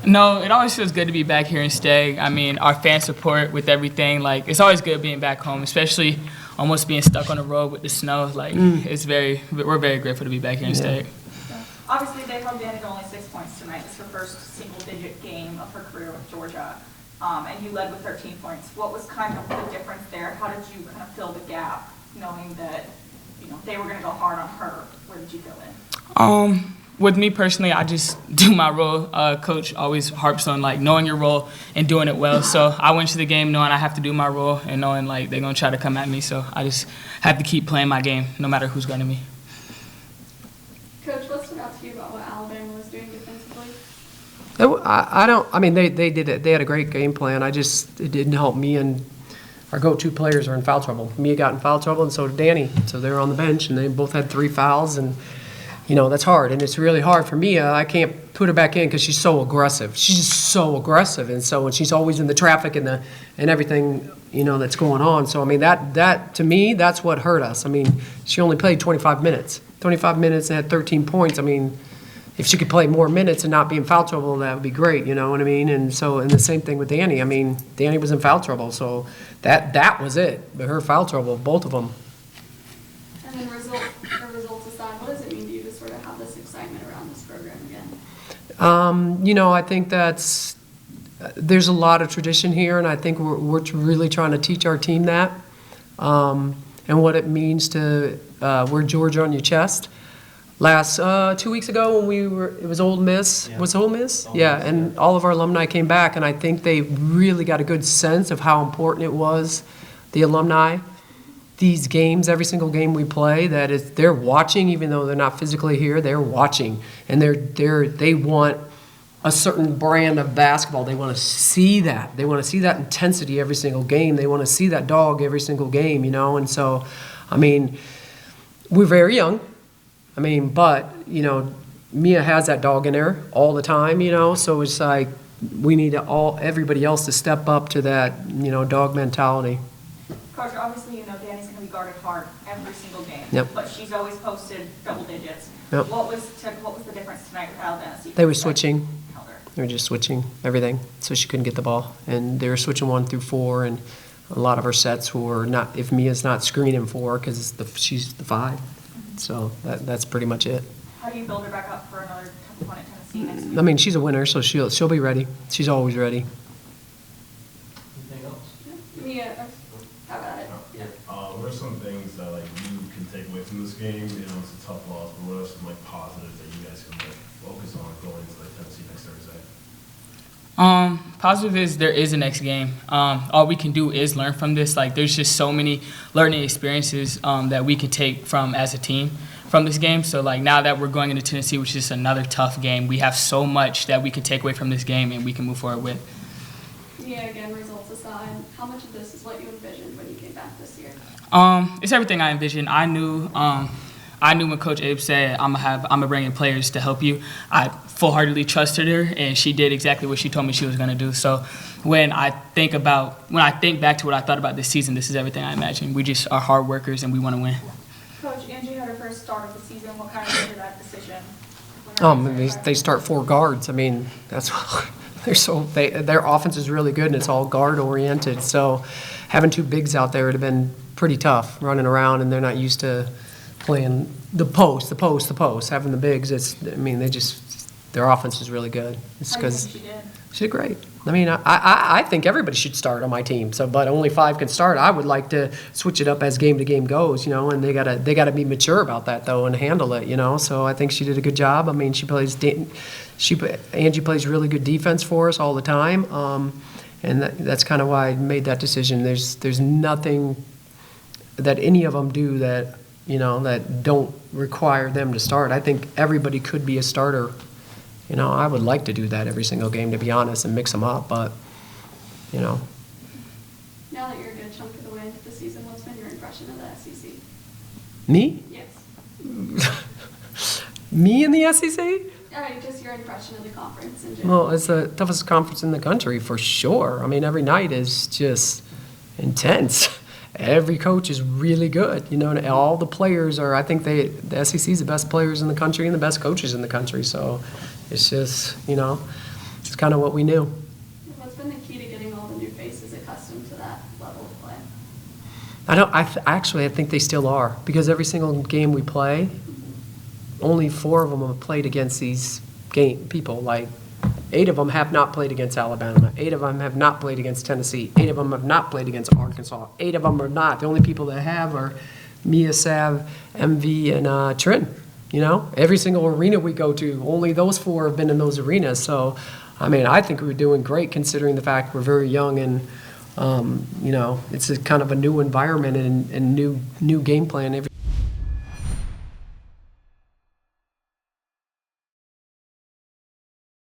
No, it always feels good to be back here in Steg. I mean, our fan support with everything, like, it's always good being back home, especially almost being stuck on the road with the snow. Like, we're very grateful to be back here in Steg. Obviously, they held Danny to only 6 points tonight. It's her first single-digit game of her career with Georgia, and you led with 13 points. What was kind of the difference there? How did you kind of fill the gap, knowing that they were going to go hard on her? Where did you fill in? With me personally, I just do my role. Coach always harps on like knowing your role and doing it well. So I went to the game knowing I have to do my role and knowing like they're gonna try to come at me. So I just have to keep playing my game no matter who's guarding me. Coach, what stood out to you about what Alabama was doing defensively? I mean, they did it. They had a great game plan. It didn't help me, and our go-to players are in foul trouble. Mia got in foul trouble, and so did Danny. So they were on the bench, and they both had 3 fouls, and that's hard, and it's really hard for Mia. I can't put her back in because she's so aggressive. She's just so aggressive, and she's always in the traffic and everything that's going on. So I mean that to me that's what hurt us. I mean she only played 25 minutes. 25 minutes and had 13 points. I mean, if she could play more minutes and not be in foul trouble, that would be great. You know what I mean? And the same thing with Danny. I mean, Danny was in foul trouble, so that was it. But her foul trouble, both of them. And then results aside, what does it mean to you to sort of have this excitement around this program again? I think there's a lot of tradition here, and I think we're really trying to teach our team that and what it means to wear Georgia on your chest. Last 2 weeks ago when it was Ole Miss. Yeah. Was it Ole Miss? Yeah, and all of our alumni came back, and I think they really got a good sense of how important it was, the alumni. These games, every single game we play, they're watching, even though they're not physically here, they're watching, and they want a certain brand of basketball. They want to see that. They want to see that intensity every single game. They want to see that dog every single game, and so, I mean, we're very young. I mean, but, Mia has that dog in her all the time, so it's like we need everybody else to step up to that, dog mentality. Coach, obviously, Danny's going to be guarded hard every single game. Yep. But she's always posted double digits. Yep. What was the difference tonight with Alabama? They were switching. They were just switching everything, so she couldn't get the ball. And they were switching 1 through 4, and a lot of our sets were not, if Mia's not screening 4, because she's the 5. Mm-hmm. So that's pretty much it. How do you build her back up for another tough one at Tennessee next week? I mean, she's a winner, so she'll be ready. She's always ready. Anything else? Mia, how about it? Yeah. What are some things that you can take away from this game? It's a tough loss, but what are some positives that you guys can focus on going into Tennessee next Thursday? Positive is there is a next game. All we can do is learn from this. Like, there's just so many learning experiences that we can take from as a team from this game. So now that we're going into Tennessee, which is another tough game, we have so much that we can take away from this game and we can move forward with. Yeah, again, results aside, how much of this is what you envisioned when you came back this year? It's everything I envisioned. I knew when Coach Abe said I'm gonna bring in players to help you. I full-heartedly trusted her, and she did exactly what she told me she was gonna do. So when I think back to what I thought about this season, this is everything I imagined. We just are hard workers and we want to win. Coach, Angie had her first start of the season. What kind of made that decision? They start 4 guards. I mean, that's their offense is really good, and it's all guard oriented. So having 2 bigs out there would have been pretty tough, running around, and they're not used to playing the post. Having the bigs, their offense is really good. It's because she did great. I mean, I think everybody should start on my team. So, but only 5 can start. I would like to switch it up as game to game goes, and they gotta be mature about that though and handle it, So I think she did a good job. I mean, Angie plays really good defense for us all the time, and that's kind of why I made that decision. There's nothing that any of them do that that don't require them to start. I think everybody could be a starter. I would like to do that every single game, to be honest, and mix them up, but, Now that you're a good chunk of the way into the season, what's been your impression of the SEC? Me? Yes. Me in the SEC? All right, just your impression of the conference in general. Well, it's the toughest conference in the country, for sure. I mean, every night is just intense. Every coach is really good, and all the players are, I think the SEC is the best players in the country and the best coaches in the country, so it's just, it's kind of what we knew. What's been the key to getting all the new faces accustomed to that level of play? I think they still are, because every single game we play, only 4 of them have played against these people. Like, 8 of them have not played against Alabama. 8 of them have not played against Tennessee. 8 of them have not played against Arkansas. 8 of them are not. The only people that have are Mia, Sav, MV, and Trin. You know, every single arena we go to, only those 4 have been in those arenas. So, I mean, I think we're doing great considering the fact we're very young and, you know, it's a kind of a new environment and new game plan every